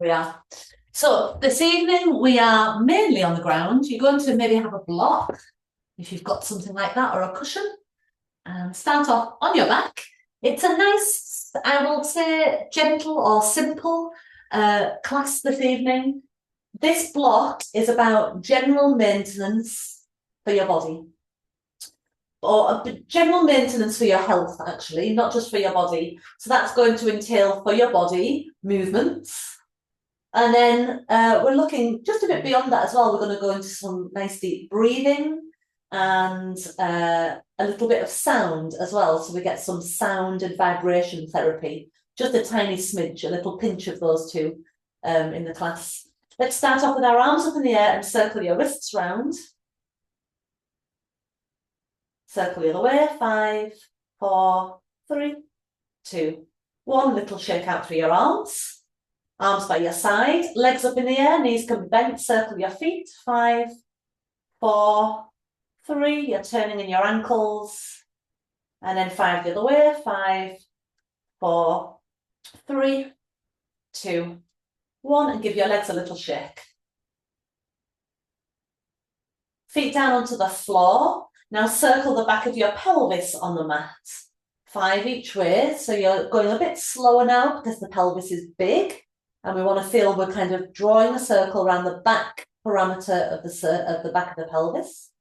We are. So this evening we are mainly on the ground. You're going to maybe have a block, if you've got something like that, or a cushion, and start off on your back. It's a nice, I will say, gentle or simple class this evening. This block is about general maintenance for your body, or general maintenance for your health, actually, not just for your body. So that's going to entail for your body movements. And then we're looking just a bit beyond that as well. We're going to go into some nice deep breathing and a little bit of sound as well. So we get some sound and vibration therapy, just a tiny smidge, a little pinch of those two in the class. Let's start off with our arms up in the air and circle your wrists round. Circle the other way. 5, 4, 3, 2, 1. Little shake out through your arms. Arms by your side, legs up in the air, knees can be bent, circle your feet. 5, 4, 3, you're turning in your ankles. And then 5 the other way. 5, 4, 3, 2, 1. And give your legs a little shake. Feet down onto the floor. Now circle the back of your pelvis on the mat. 5 each way. So you're going a bit slower now because the pelvis is big. And we want to feel we're kind of drawing a circle around the back parameter of the back of the pelvis.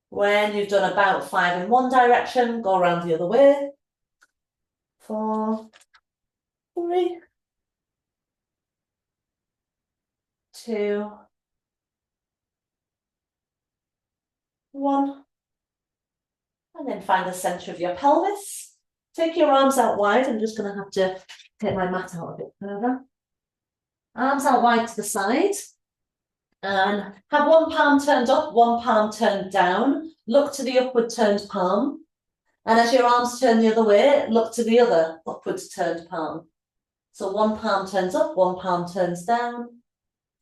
When you've done about 5 in one direction, go around the other way. 4, 3, 2, 1. And then find the center of your pelvis. Take your arms out wide. I'm just going to have to take my mat out a bit further. Arms out wide to the side. And have one palm turned up, one palm turned down. Look to the upward turned palm. And as your arms turn the other way, look to the other upwards turned palm. So one palm turns up, one palm turns down.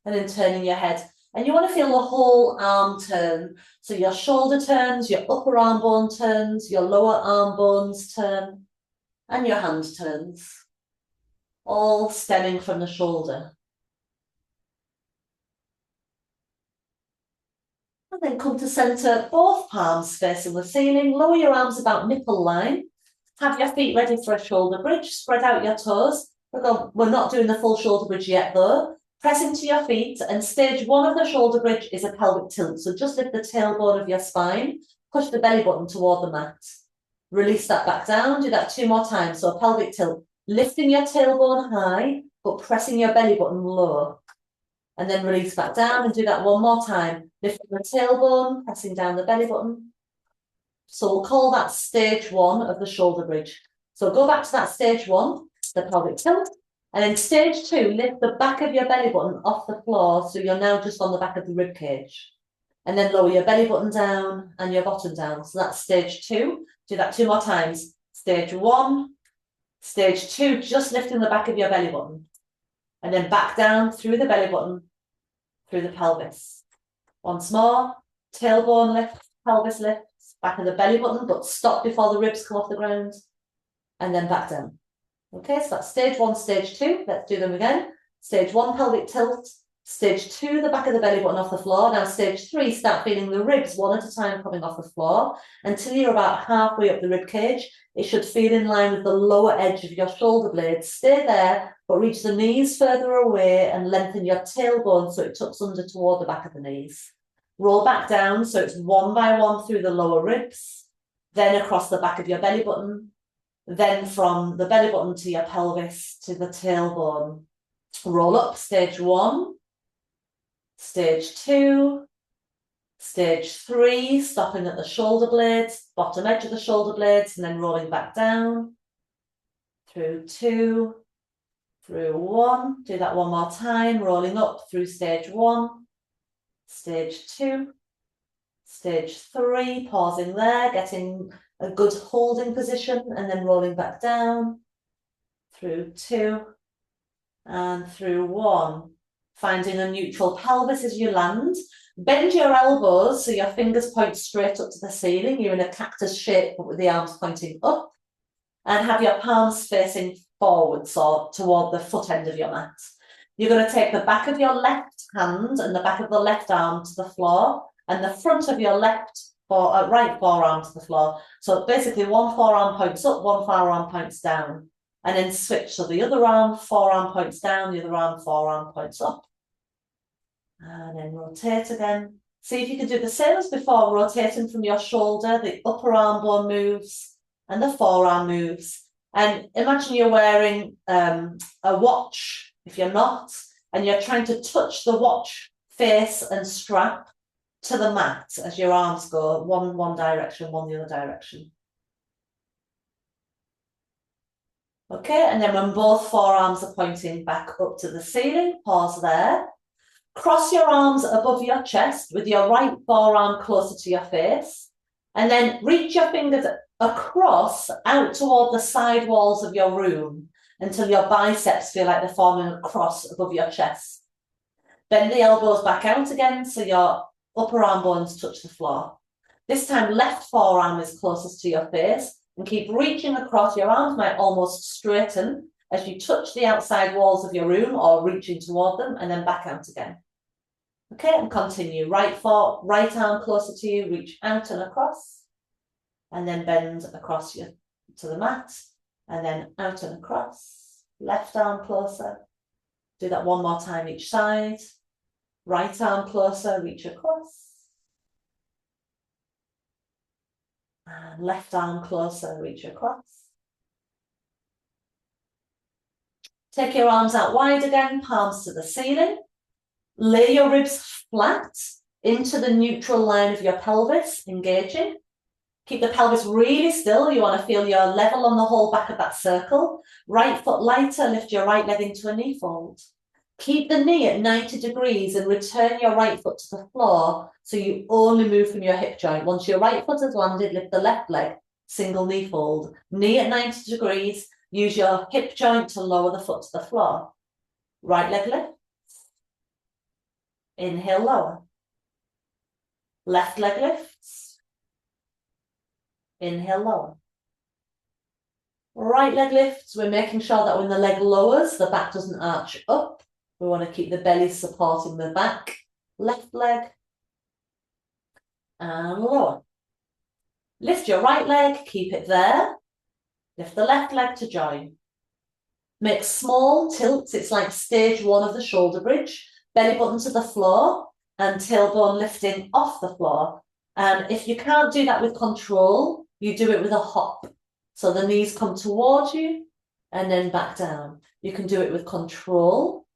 And then turning your head. And you want to feel the whole arm turn. So your shoulder turns, your upper arm bone turns, your lower arm bones turn, and your hand turns. All stemming from the shoulder. And then come to center, both palms facing the ceiling. Lower your arms about nipple line. Have your feet ready for a shoulder bridge. Spread out your toes. We're not doing the full shoulder bridge yet though. Press into your feet, and stage 1 of the shoulder bridge is a pelvic tilt. So just lift the tailbone of your spine, push the belly button toward the mat. Release that back down, do that 2 more times. So a pelvic tilt, lifting your tailbone high, but pressing your belly button low. And then release back down and do that 1 more time. Lifting the tailbone, pressing down the belly button. So we'll call that stage 1 of the shoulder bridge. So go back to that stage 1, the pelvic tilt. And then stage 2, lift the back of your belly button off the floor, so you're now just on the back of the rib cage. And then lower your belly button down and your bottom down. So that's stage 2. Do that 2 more times. Stage 1, stage 2, just lifting the back of your belly button. And then back down through the belly button, through the pelvis. Once more, tailbone lift, pelvis lifts, back of the belly button, but stop before the ribs come off the ground. And then back down. Okay, so that's stage 1, stage 2. Let's do them again. Stage 1, pelvic tilt. Stage 2, the back of the belly button off the floor. Now stage 3, start feeling the ribs one at a time coming off the floor until you're about halfway up the rib cage. It should feel in line with the lower edge of your shoulder blades. Stay there, but reach the knees further away and lengthen your tailbone so it tucks under toward the back of the knees. Roll back down so it's 1 by 1 through the lower ribs, then across the back of your belly button. Then from the belly button to your pelvis to the tailbone. Roll up, stage 1, stage 2, stage 3, stopping at the shoulder blades, bottom edge of the shoulder blades, and then rolling back down. Through 2, through 1. Do that 1 more time, rolling up through stage 1, stage 2, stage 3, pausing there, getting a good holding position, and then rolling back down, through 2, and through 1. Finding a neutral pelvis as you land. Bend your elbows so your fingers point straight up to the ceiling. You're in a cactus shape, but with the arms pointing up. And have your palms facing forwards or toward the foot end of your mat. You're going to take the back of your left hand and the back of the left arm to the floor and the front of your right forearm to the floor. So basically one forearm points up, one forearm points down, and then switch. So the other arm, forearm points down, the other arm, forearm points up. And then rotate again. See if you can do the same as before, rotating from your shoulder, the upper arm bone moves and the forearm moves. And imagine you're wearing a watch, if you're not, and you're trying to touch the watch face and strap to the mat as your arms go one direction, one the other direction. Okay, and then when both forearms are pointing back up to the ceiling, pause there. Cross your arms above your chest with your right forearm closer to your face, and then reach your fingers across out toward the side walls of your room until your biceps feel like they're forming a cross above your chest. Bend the elbows back out again so your upper arm bones touch the floor. This time, left forearm is closest to your face, and keep reaching across. Your arms might almost straighten as you touch the outside walls of your room or reaching toward them, and then back out again. Okay, and continue. Right arm closer to you, reach out and across, and then bend across to the mat, and then out and across. Left arm closer. Do that one more time each side. Right arm closer, reach across. And left arm closer, reach across. Take your arms out wide again, palms to the ceiling. Lay your ribs flat into the neutral line of your pelvis, engaging. Keep the pelvis really still. You want to feel you're level on the whole back of that circle. Right foot lighter, lift your right leg into a knee fold. Keep the knee at 90 degrees and return your right foot to the floor so you only move from your hip joint. Once your right foot has landed, lift the left leg, single knee fold. Knee at 90 degrees, use your hip joint to lower the foot to the floor. Right leg lift. Inhale, lower. Left leg lifts. Inhale, lower. Right leg lifts. We're making sure that when the leg lowers, the back doesn't arch up. We want to keep the belly supporting the back. Left leg. And lower. Lift your right leg, keep it there. Lift the left leg to join. Make small tilts. It's like stage 1 of the shoulder bridge. Belly button to the floor and tailbone lifting off the floor. And if you can't do that with control, you do it with a hop. So the knees come towards you and then back down. You can do it with control,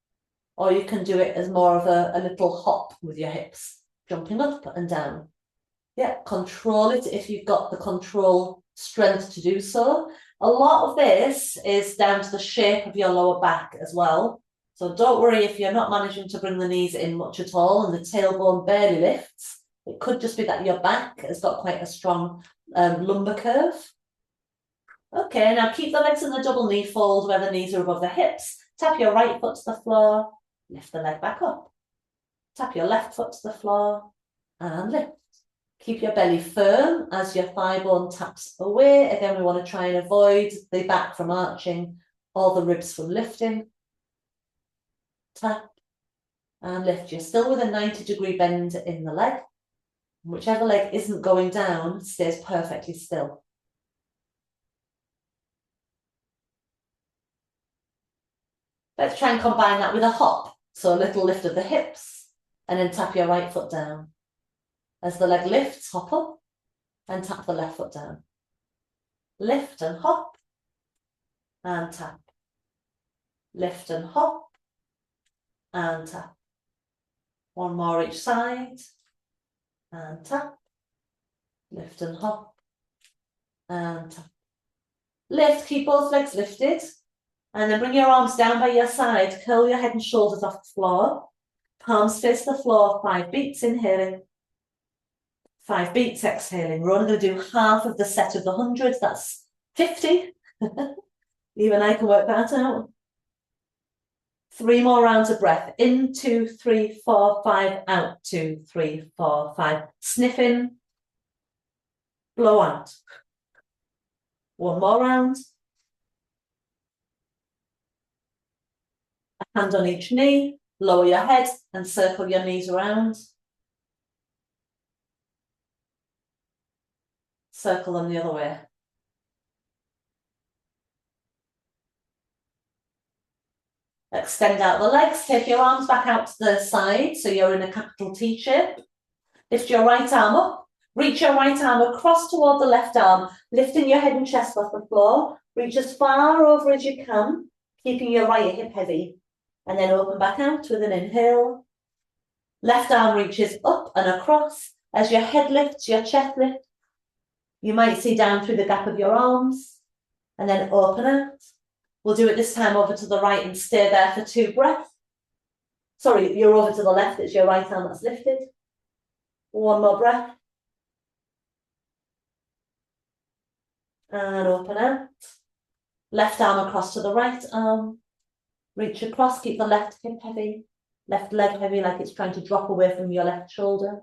or you can do it as more of a little hop with your hips, jumping up and down. Yeah, control it if you've got the control strength to do so. A lot of this is down to the shape of your lower back as well. So don't worry if you're not managing to bring the knees in much at all and the tailbone barely lifts. It could just be that your back has got quite a strong lumbar curve. Okay, now keep the legs in the double knee fold where the knees are above the hips. Tap your right foot to the floor, lift the leg back up. Tap your left foot to the floor and lift. Keep your belly firm as your thigh bone taps away. Again, we want to try and avoid the back from arching or the ribs from lifting. Tap and lift. You're still with a 90-degree bend in the leg. Whichever leg isn't going down stays perfectly still. Let's try and combine that with a hop. So a little lift of the hips and then tap your right foot down. As the leg lifts, hop up and tap the left foot down. Lift and hop and tap. Lift and hop and tap. One more each side and tap. Lift and hop and tap. Lift, keep both legs lifted and then bring your arms down by your side. Curl your head and shoulders off the floor. Palms face the floor, 5 beats, inhaling. 5 beats, exhaling. We're only going to do half of the set of the 100. That's 50. Even I can work that out. 3 more rounds of breath. In, 2, 3, 4, 5. Out, 2, 3, 4, 5. Sniff in. Blow out. 1 more round. Hand on each knee, lower your head and circle your knees around. Circle them the other way. Extend out the legs, take your arms back out to the side so you're in a capital T shape. Lift your right arm up, reach your right arm across toward the left arm, lifting your head and chest off the floor. Reach as far over as you can, keeping your right hip heavy. And then open back out with an inhale. Left arm reaches up and across. As your head lifts, your chest lifts. You might see down through the gap of your arms. And then open out. We'll do it this time over to the right and stay there for 2 breaths. Sorry, you're over to the left, it's your right arm that's lifted. 1 more breath. And open out. Left arm across to the right arm. Reach across, keep the left hip heavy. Left leg heavy like it's trying to drop away from your left shoulder.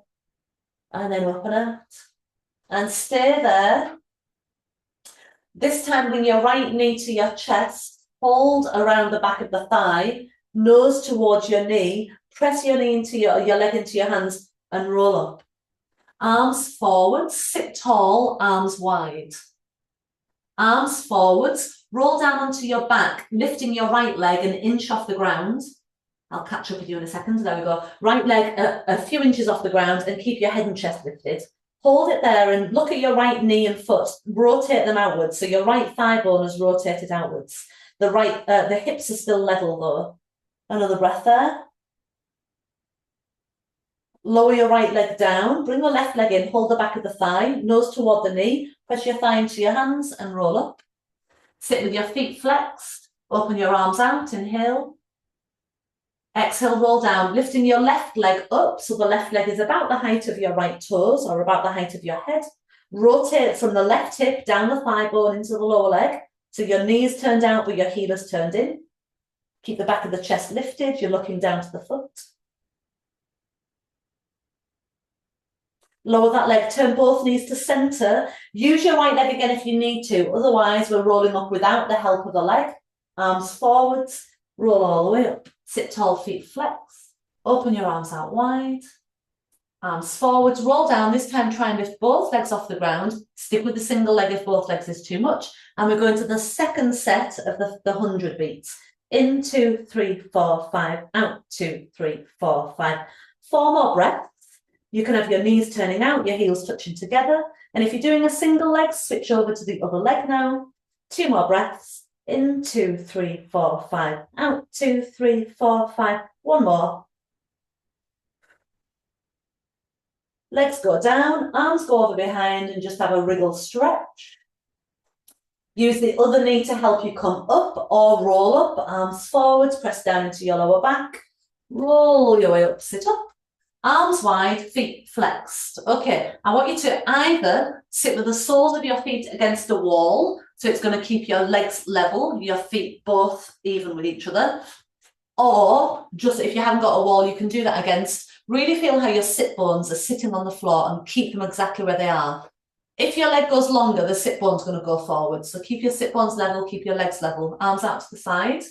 And then open out. And stay there. This time bring your right knee to your chest. Hold around the back of the thigh. Nose towards your knee. Press your knee into your leg into your hands and roll up. Arms forwards, sit tall, arms wide. Arms forwards, roll down onto your back, lifting your right leg an inch off the ground. I'll catch up with you in a second. There we go. Right leg a few inches off the ground and keep your head and chest lifted. Hold it there and look at your right knee and foot. Rotate them outwards. So your right thigh bone is rotated outwards. The hips are still level though. Another breath there. Lower your right leg down. Bring the left leg in. Hold the back of the thigh. Nose toward the knee. Press your thigh into your hands and roll up. Sit with your feet flexed. Open your arms out. Inhale. Exhale, roll down, lifting your left leg up so the left leg is about the height of your right toes or about the height of your head. Rotate from the left hip down the thigh bone into the lower leg so your knee is turned out but your heel is turned in. Keep the back of the chest lifted, you're looking down to the foot. Lower that leg, turn both knees to centre. Use your right leg again if you need to, otherwise we're rolling up without the help of the leg. Arms forwards, roll all the way up. Sit tall, feet flex. Open your arms out wide. Arms forwards, roll down. This time try and lift both legs off the ground. Stick with the single leg if both legs is too much. And we're going to the second set of the 100 beats. In, 2, 3, 4, 5. Out, 2, 3, 4, 5. 4 more breaths. You can have your knees turning out, your heels touching together. And if you're doing a single leg, switch over to the other leg now. 2 more breaths. In, 2, 3, 4, 5. Out, 2, 3, 4, 5. 1 more. Legs go down, arms go over behind and just have a wriggle stretch. Use the other knee to help you come up or roll up. Arms forwards, press down into your lower back. Roll your way up, sit up. Arms wide, feet flexed. Okay, I want you to either sit with the soles of your feet against a wall, so it's going to keep your legs level, your feet both even with each other, or just if you haven't got a wall, you can do that against. Really feel how your sit bones are sitting on the floor and keep them exactly where they are. If your leg goes longer, the sit bone's going to go forward. So keep your sit bones level, keep your legs level. Arms out to the side.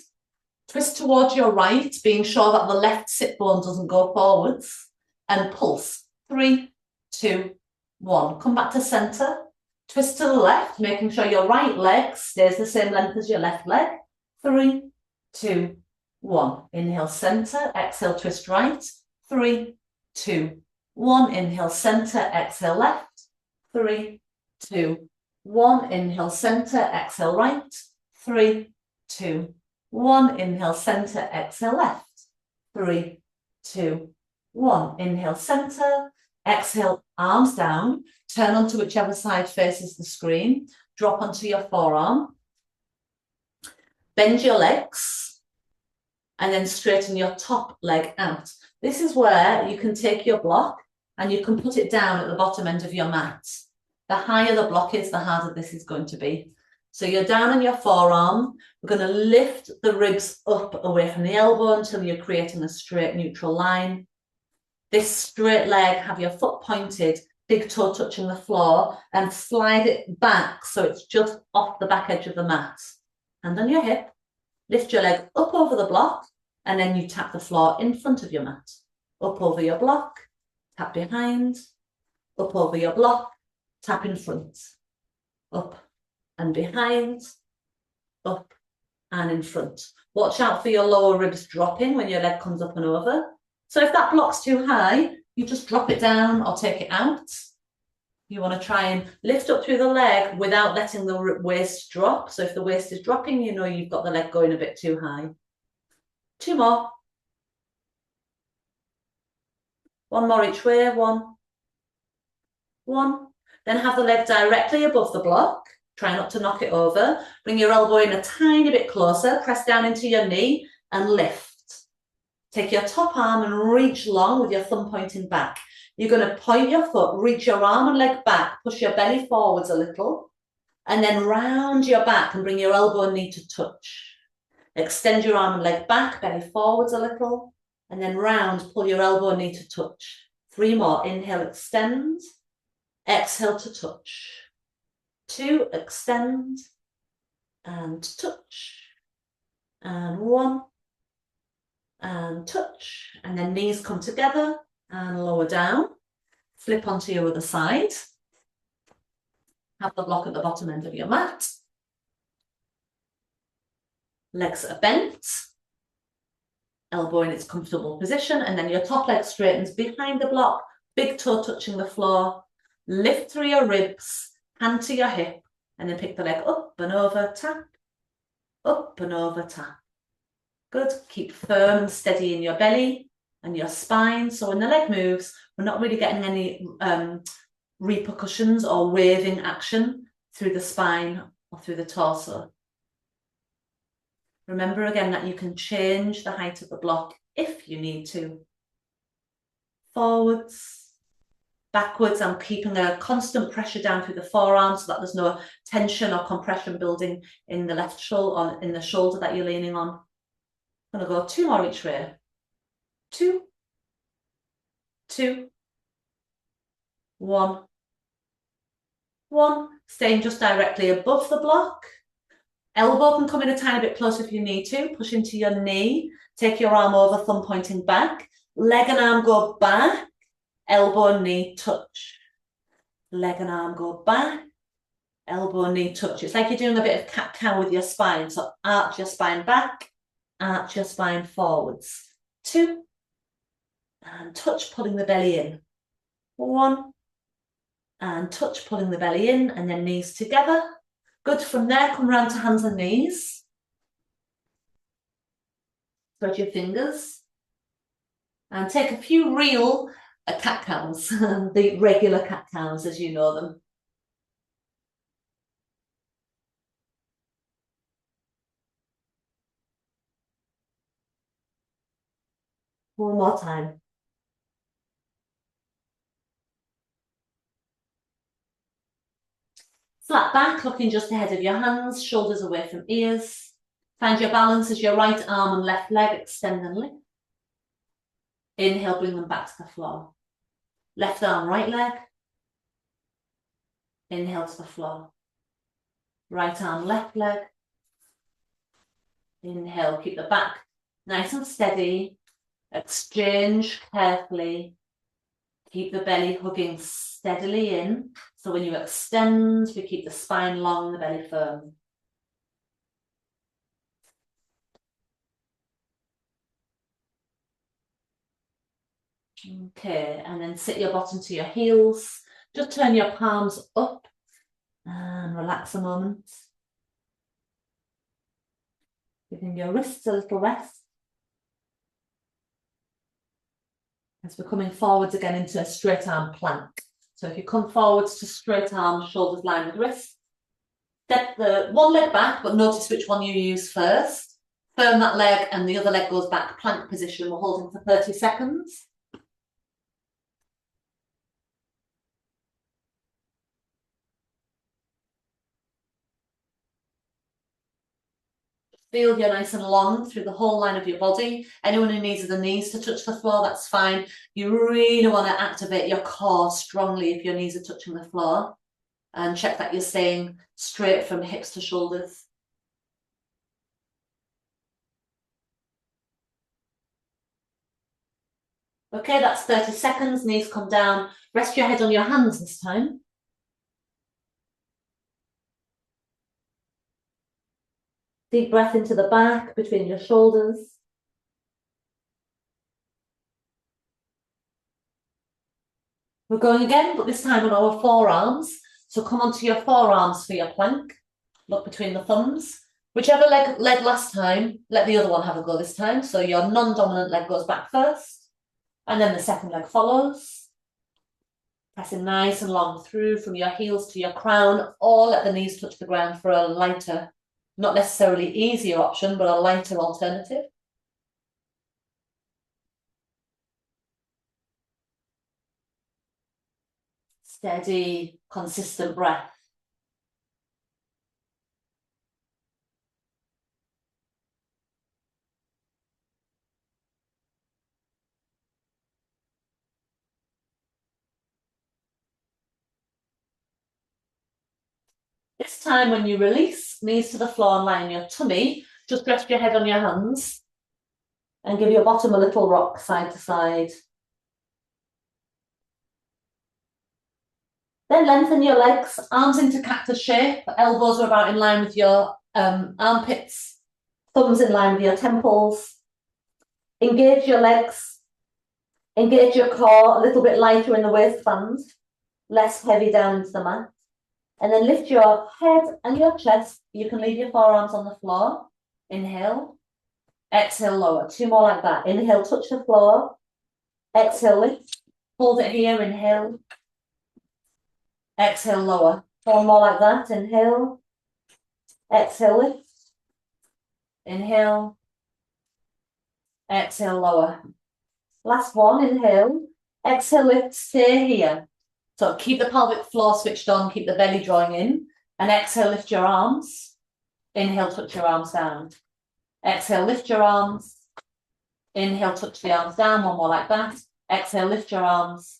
Twist towards your right, being sure that the left sit bone doesn't go forwards. And pulse. 3, 2, 1. Come back to centre. Twist to the left, making sure your right leg stays the same length as your left leg. 3, 2, 1. Inhale, centre. Exhale, twist right. 3, 2, 1. Inhale, centre. Exhale, left. 3, 2, 1. Inhale, centre. Exhale, right. 3, 2, 1. Inhale, centre. Exhale, left. 3, 2, 1. Inhale, centre. Exhale, arms down. Turn onto whichever side faces the screen. Drop onto your forearm. Bend your legs. And then straighten your top leg out. This is where you can take your block and you can put it down at the bottom end of your mat. The higher the block is, the harder this is going to be. So you're down on your forearm. We're going to lift the ribs up away from the elbow until you're creating a straight neutral line. This straight leg, have your foot pointed, big toe touching the floor, and slide it back so it's just off the back edge of the mat. Hand on your hip, lift your leg up over the block, And then you tap the floor in front of your mat. Up over your block, tap behind, up over your block, tap in front, up and behind, up and in front. Watch out for your lower ribs dropping when your leg comes up and over. So if that block's too high, you just drop it down or take it out. You want to try and lift up through the leg without letting the waist drop. So if the waist is dropping, you know you've got the leg going a bit too high. 2 more. 1 more each way. 1. 1. Then have the leg directly above the block. Try not to knock it over. Bring your elbow in a tiny bit closer. Press down into your knee and lift. Take your top arm and reach long with your thumb pointing back. You're going to point your foot, reach your arm and leg back, push your belly forwards a little, and then round your back and bring your elbow and knee to touch. Extend your arm and leg back, belly forwards a little, and then round, pull your elbow and knee to touch. 3 more. Inhale, extend. Exhale to touch. 2, extend and touch. And 1 and touch. And then knees come together and lower down. Flip onto your other side. Have the block at the bottom end of your mat. Legs are bent. Elbow in its comfortable position. And then your top leg straightens behind the block. Big toe touching the floor. Lift through your ribs. Hand to your hip. And then pick the leg up and over, tap. Up and over, tap. Good. Keep firm and steady in your belly and your spine. So when the leg moves, we're not really getting any repercussions or waving action through the spine or through the torso. Remember again that you can change the height of the block if you need to. Forwards, backwards. I'm keeping a constant pressure down through the forearm so that there's no tension or compression building in the left shoulder or in the shoulder that you're leaning on. I'm going to go 2 more each way. 2, 2, 1, 1. Staying just directly above the block. Elbow can come in a tiny bit closer if you need to. Push into your knee. Take your arm over, thumb pointing back. Leg and arm go back. Elbow and knee touch. Leg and arm go back. Elbow and knee touch. It's like you're doing a bit of cat-cow with your spine. So arch your spine back. Arch your spine forwards. 2. And touch, pulling the belly in. 1. And touch, pulling the belly in. And then knees together. Good. From there, come round to hands and knees. Spread your fingers. And take a few real cat-cows. The regular cat-cows as you know them. One more time. Flat back, looking just ahead of your hands, shoulders away from ears. Find your balance as your right arm and left leg extend and lift. Inhale, bring them back to the floor. Left arm, right leg. Inhale to the floor. Right arm, left leg. Inhale, keep the back nice and steady. Exchange carefully. Keep the belly hugging steadily in. So when you extend, we keep the spine long, the belly firm. Okay, and then sit your bottom to your heels. Just turn your palms up and relax a moment. Giving your wrists a little rest. As we're coming forwards again into a straight arm plank. So if you come forwards to straight arm, shoulders line with wrists. Step the one leg back, but notice which one you use first. Firm that leg and the other leg goes back, plank position. We're holding for 30 seconds. Feel you're nice and long through the whole line of your body. Anyone who needs the knees to touch the floor, that's fine. You really want to activate your core strongly if your knees are touching the floor. And check that you're staying straight from hips to shoulders. Okay, that's 30 seconds, knees come down. Rest your head on your hands this time. Deep breath into the back, between your shoulders. We're going again, but this time on our forearms. So come onto your forearms for your plank. Look between the thumbs. Whichever leg led last time, let the other one have a go this time. So your non-dominant leg goes back first, and then the second leg follows. Pressing nice and long through from your heels to your crown, or let the knees touch the ground for a lighter, not necessarily easier option, but a lighter alternative. Steady, consistent breath. This time when you release, knees to the floor and lie on your tummy, just rest your head on your hands and give your bottom a little rock side to side. Then lengthen your legs, arms into cactus shape, elbows are about in line with your armpits, thumbs in line with your temples. Engage your legs, engage your core, a little bit lighter in the waistband, less heavy down into the mat. And then lift your head and your chest. You can leave your forearms on the floor. Inhale, exhale, lower. Two more like that. Inhale, touch the floor. Exhale, lift. Hold it here, inhale. Exhale, lower. One more like that. Inhale. Exhale, lift. Inhale. Exhale, lower. Last one, inhale. Exhale, lift. Stay here. So keep the pelvic floor switched on, keep the belly drawing in. And exhale, lift your arms. Inhale, touch your arms down. Exhale, lift your arms. Inhale, touch the arms down. One more like that. Exhale, lift your arms.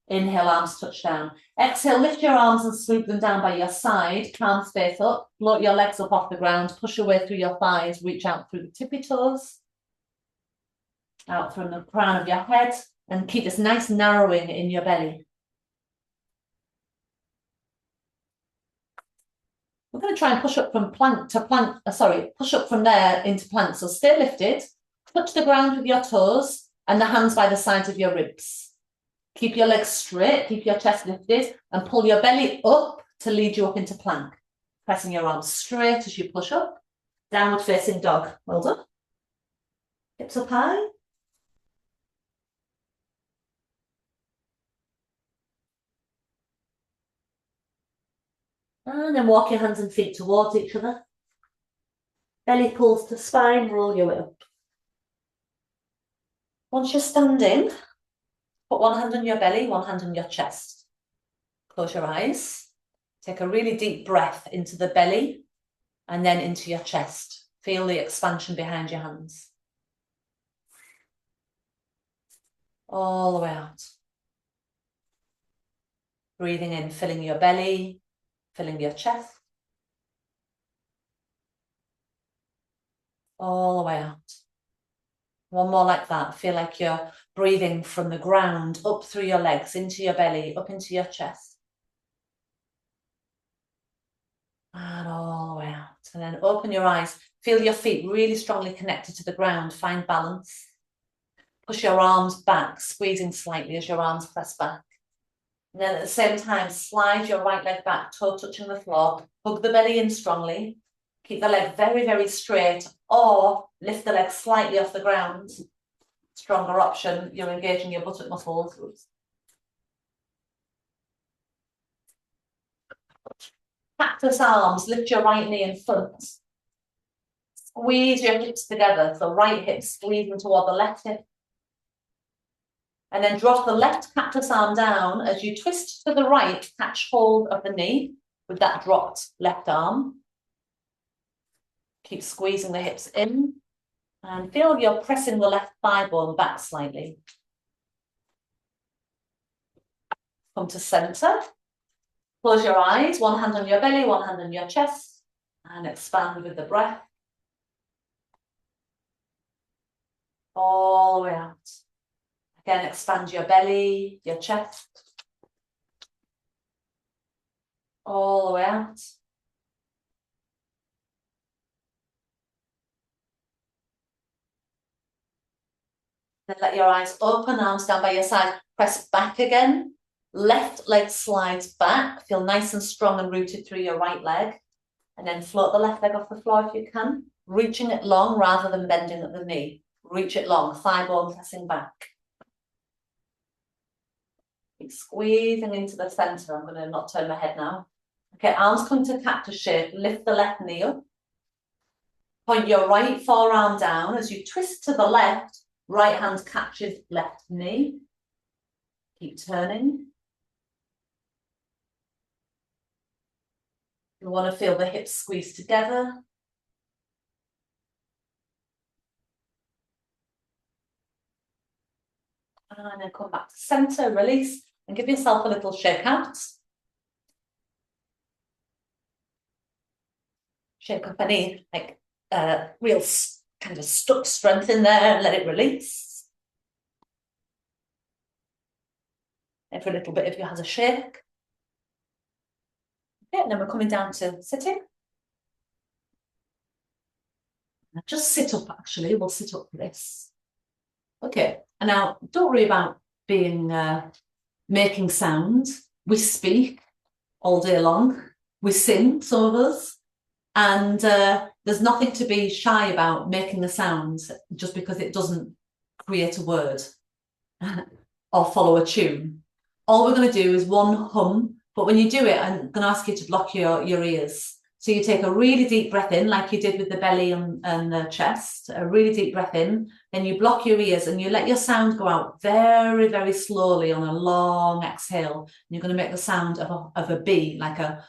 Inhale, arms touch down. Exhale, lift your arms and swoop them down by your side. Palms face up. Float your legs up off the ground. Push your way through your thighs. Reach out through the tippy toes. Out from the crown of your head. And keep this nice narrowing in your belly. We're going to try and push up from plank to plank. Push up from there into plank. So stay lifted. Touch the ground with your toes and the hands by the sides of your ribs. Keep your legs straight, keep your chest lifted, and pull your belly up to lead you up into plank. Pressing your arms straight as you push up. Downward facing dog. Well done. Hips up high. And then walk your hands and feet towards each other. Belly pulls to spine, roll your way up. Once you're standing, put one hand on your belly, one hand on your chest. Close your eyes. Take a really deep breath into the belly and then into your chest. Feel the expansion behind your hands. All the way out. Breathing in, filling your belly, filling your chest. All the way out. One more like that. Feel like you're breathing from the ground up through your legs, into your belly, up into your chest. And all the way out. And then open your eyes. Feel your feet really strongly connected to the ground. Find balance. Push your arms back, squeezing slightly as your arms press back. And then at the same time, slide your right leg back, toe touching the floor. Hug the belly in strongly. Keep the leg very, very straight, or lift the leg slightly off the ground. Stronger option, you're engaging your buttock muscles. Cactus arms, lift your right knee in front. Squeeze your hips together, so right hip squeezing toward the left hip. And then drop the left cactus arm down as you twist to the right, catch hold of the knee with that dropped left arm. Keep squeezing the hips in and feel you're pressing the left thigh bone back slightly. Come to center. Close your eyes, one hand on your belly, one hand on your chest, and expand with the breath. All the way out. Again, expand your belly, your chest, all the way out. Then let your eyes open, arms down by your side. Press back again. Left leg slides back. Feel nice and strong and rooted through your right leg. And then float the left leg off the floor if you can. Reaching it long rather than bending at the knee. Reach it long, thigh bone pressing back. Keep squeezing into the center. I'm going to not turn my head now. Okay, arms come to cactus shape. Lift the left knee up. Point your right forearm down. As you twist to the left, right hand catches left knee. Keep turning. You want to feel the hips squeeze together. And then come back to center, release, and give yourself a little shake out. Shake up any real kind of stuck strength in there and let it release. Every little bit of you has a shake. Okay, and then we're coming down to sitting. Just sit up, actually. We'll sit up for this. Okay, and now don't worry about being making sound. We speak all day long. We sing, some of us. And there's nothing to be shy about making a sound just because it doesn't create a word or follow a tune. All we're going to do is one hum, but when you do it, I'm going to ask you to block your ears. So you take a really deep breath in, like you did with the belly and the chest, a really deep breath in, then you block your ears and you let your sound go out very, very slowly on a long exhale. And you're going to make the sound of a B, like a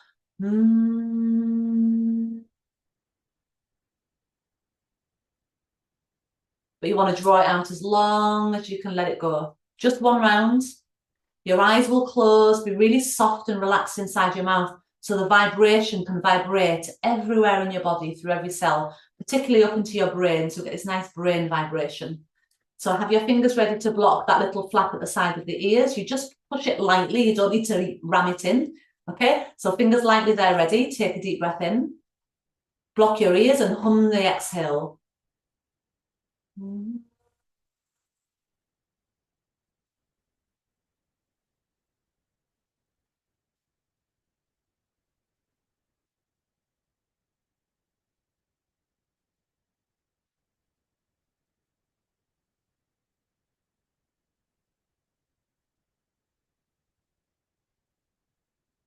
but you want to draw it out as long as you can let it go. Just one round. Your eyes will close, be really soft and relaxed inside your mouth so the vibration can vibrate everywhere in your body through every cell, particularly up into your brain, so get this nice brain vibration. So have your fingers ready to block that little flap at the side of the ears. You just push it lightly, you don't need to ram it in. Okay, so fingers lightly there ready. Take a deep breath in. Block your ears and hum the exhale.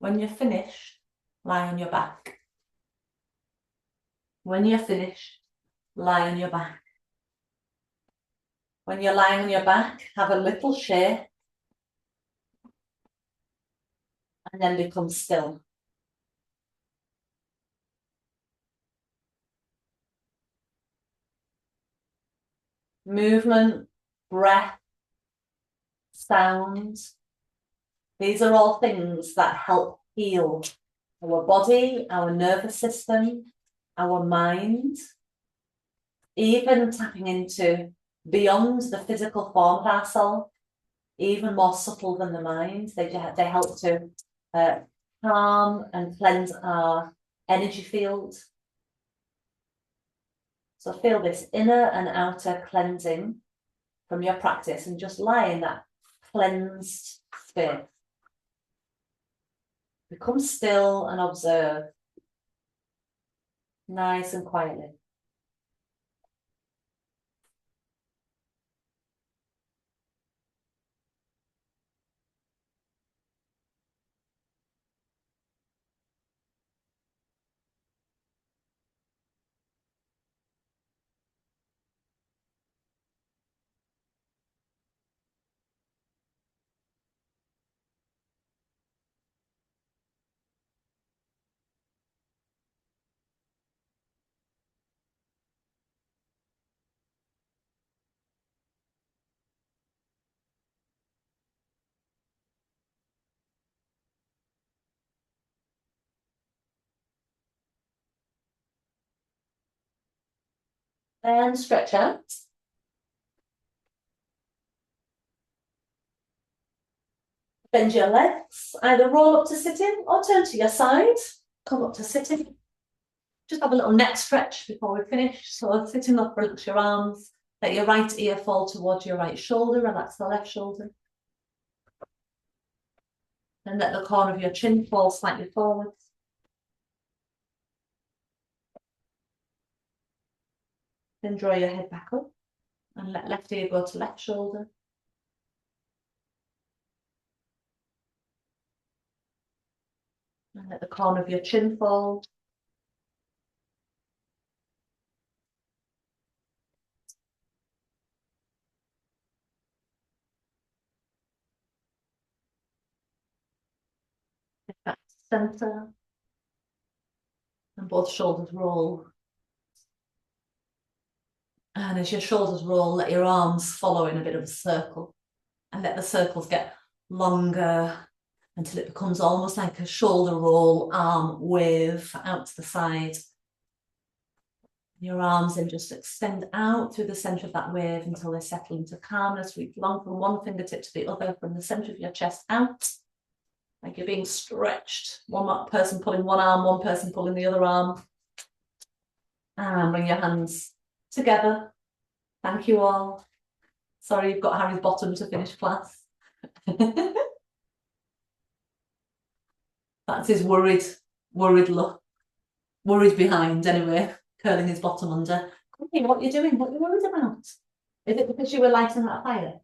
When you're finished, lie on your back. When you're finished, lie on your back. When you're lying on your back, have a little shake and then become still. Movement, breath, sound. These are all things that help heal our body, our nervous system, our mind, even tapping into beyond the physical form of our soul, even more subtle than the mind. They help to calm and cleanse our energy field. So feel this inner and outer cleansing from your practice and just lie in that cleansed space. Become still and observe, nice and quietly. And stretch out. Bend your legs, either roll up to sitting or turn to your side. Come up to sitting. Just have a little neck stretch before we finish. So sitting up, relax your arms. Let your right ear fall towards your right shoulder. Relax the left shoulder. And let the corner of your chin fall slightly forwards. Then draw your head back up and let left ear go to left shoulder. And let the corner of your chin fall. Back to centre. And both shoulders roll. And as your shoulders roll, let your arms follow in a bit of a circle. And let the circles get longer until it becomes almost like a shoulder roll, arm wave out to the side. Your arms then just extend out through the centre of that wave until they settle into calmness. Reach long from one fingertip to the other, from the centre of your chest out, like you're being stretched. One person pulling one arm, one person pulling the other arm. And bring your hands together. Thank you all. Sorry, you've got Harry's bottom to finish class. That's his worried look. Worried behind, anyway, curling his bottom under. Okay, what are you doing? What are you worried about? Is it because you were lighting that fire?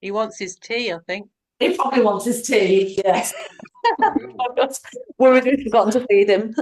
He wants his tea, I think. He probably wants his tea, yes. Worried we've forgotten to feed him.